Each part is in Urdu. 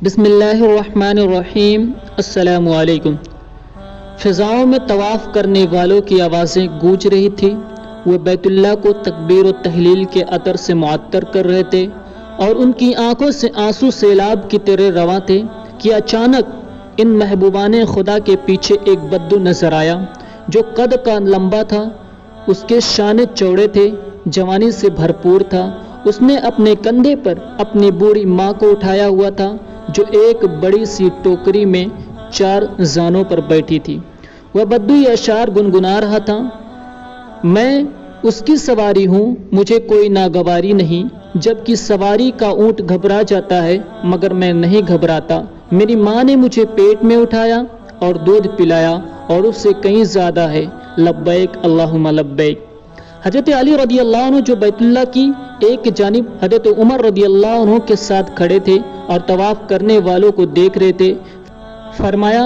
بسم اللہ الرحمن الرحیم۔ السلام علیکم۔ فضاؤں میں طواف کرنے والوں کی آوازیں گونج رہی تھی۔ وہ بیت اللہ کو تکبیر و تحلیل کے عطر سے معطر کر رہے تھے اور ان کی آنکھوں سے آنسو سیلاب کی طرح رواں تھے کہ اچانک ان محبوبان خدا کے پیچھے ایک بدو نظر آیا جو قد کا لمبا تھا، اس کے شانے چوڑے تھے، جوانی سے بھرپور تھا۔ اس نے اپنے کندھے پر اپنی بوڑھی ماں کو اٹھایا ہوا تھا جو ایک بڑی سی ٹوکری میں 4 زانوں پر بیٹھی تھی۔ وہ بدو یہ اشعار گنگنا رہا تھا: میں اس کی سواری ہوں، مجھے کوئی ناگواری نہیں، جبکہ سواری کا اونٹ گھبرا جاتا ہے مگر میں نہیں گھبراتا۔ میری ماں نے مجھے پیٹ میں اٹھایا اور دودھ پلایا اور اس سے کہیں زیادہ ہے، لبیک اللہم لبیک۔ حضرت علی رضی اللہ عنہ جو بیت اللہ کی ایک جانب حضرت عمر رضی اللہ عنہ کے ساتھ کھڑے تھے اور طواف کرنے والوں کو دیکھ رہے تھے، فرمایا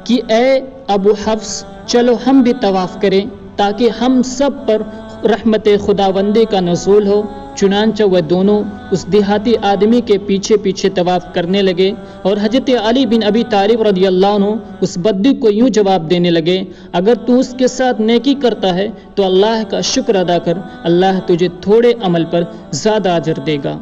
کہ اے ابو حفص، چلو ہم بھی طواف کریں تاکہ ہم سب پر رحمت خداوندی کا نزول ہو۔ چنانچہ وہ دونوں اس دیہاتی آدمی کے پیچھے پیچھے طواف کرنے لگے اور حضرت علی بن ابی طالب رضی اللہ عنہ اس بدو کو یوں جواب دینے لگے: اگر تو اس کے ساتھ نیکی کرتا ہے تو اللہ کا شکر ادا کر، اللہ تجھے تھوڑے عمل پر زیادہ اجر دے گا۔